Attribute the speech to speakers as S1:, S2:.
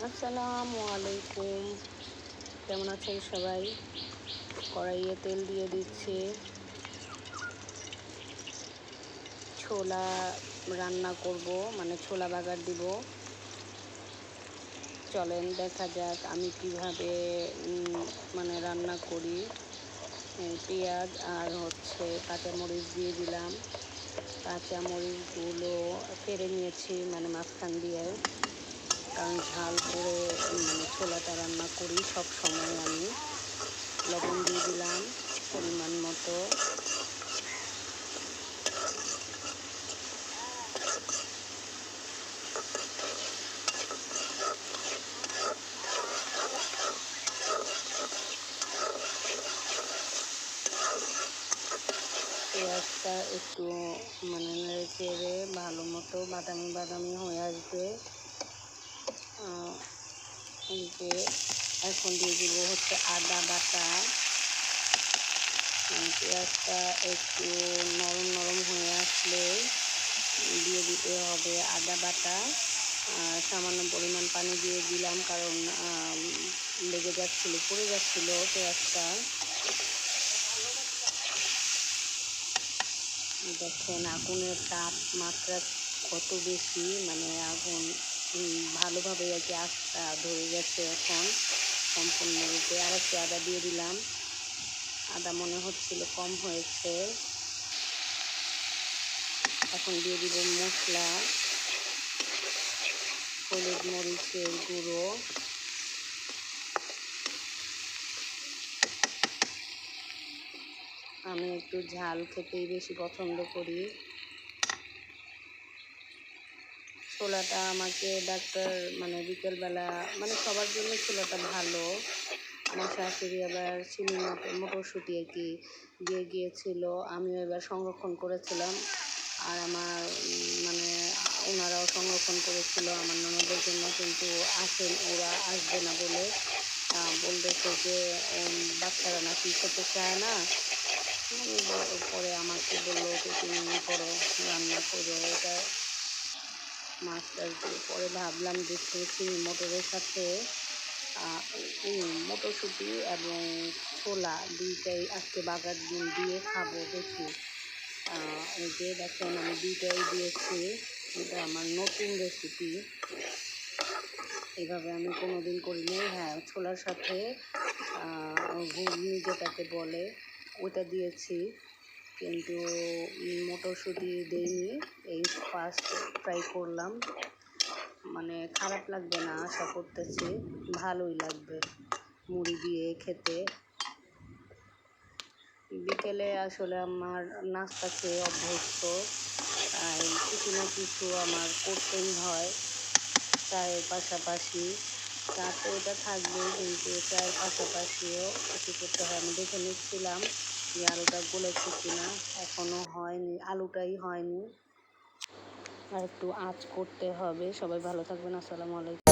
S1: আসসালামু আলাইকুম। কেমন আছেন সবাই? কড়াইয়ে তেল দিয়ে দিচ্ছি। ছোলা রান্না করব, মানে ছোলা বাগার দিব। চলেন দেখা যাক আমি কিভাবে মানে রান্না করি। পেঁয়াজ আর কাঁচামরিচ দিয়ে দিলাম। কাঁচামরিচগুলো ফেড়ে নিয়েছি, মানে মাঝখান দিয়ে, কারণ ঝাল করে মানে ছোলাটা রান্না করি সব সময় আমি। লবণ দিয়ে দিলাম পরিমাণ মতো। পেঁয়াজটা একটু মানে নেড়ে চেড়ে ভালো মতো বাদামি বাদামি হয়ে আসবে। যে এখন দিয়ে দিব আদা বাটা। পেঁয়াজটা একটু নরম নরম হয়ে আসলে দিয়ে দিতে হবে আদা বাটা। সামান্য পরিমাণ পানি দিয়ে দিলাম, কারণ লেগে যাচ্ছিল, পড়ে যাচ্ছিল পেঁয়াজটা। দেখেন আগুনের তাপমাত্রা কত বেশি, মানে আগুন ভালোভাবে আর কি আস্তা ধরে গেছে এখন সম্পূর্ণরূপে। আর একটু আদা দিয়ে দিলাম, আদা মনে হচ্ছিল কম হয়েছে। এখন দিয়ে দিব মশলা, হলুদ মরিচের গুঁড়ো, আমি একটু ঝাল খেতেই বেশি পছন্দ করি। ছোলাটা আমাকে ডাক্তার মানে বিকেলবেলা, মানে সবার জন্য ছোলাটা ভালো। আমার শাশুড়ি আবার চিনি মটরশুঁটি আর কি দিয়ে গিয়েছিল, আমিও এবার সংরক্ষণ করেছিলাম। আর আমার মানে ওনারাও সংরক্ষণ করেছিল আমার ননদের জন্য, কিন্তু ওরা আসবে না বলে বলতেছে যে বাচ্চারা নাকি খেতে চায় না। পরে আমাকে বললো যে তুমি করো, রান্না করো এটা মাছটা। পরে ভাবলাম যে চিনি মটরের সাথে মটরশুঁটি এবং ছোলা দুইটাই আজকে বাগার ডিম দিয়ে খাবো দেখি। এই যে দেখেন আমি দুইটাই দিয়েছি, এটা আমার নতুন রেসিপি, এইভাবে আমি কোনোদিন করিনি। হ্যাঁ, ছোলার সাথে ঘুগনি যেটাকে বলে ওটা দিয়েছি, কিন্তু মটরশুঁটি দিইনি। এই ফার্স্ট ট্রাই করলাম, মানে খারাপ লাগবে না আশা করতেছি, ভালোই লাগবে মুড়ি দিয়ে খেতে। বিকেলে আসলে আমার নাস্তা খেয়ে অভ্যস্ত, তাই কিছু না কিছু আমার করতেই হয় চায়ের পাশাপাশি। চা তো ওটা থাকবেই, কিন্তু চায়ের পাশাপাশিও কিছু করতে হয়। আমি দেখে নিচ্ছিলাম যে আলুটা গলেছে কিনা, এখনও হয়নি, আলুটাই হয়নি, আর একটু আঁচ করতে হবে। সবাই ভালো থাকবেন। আসসালামু আলাইকুম।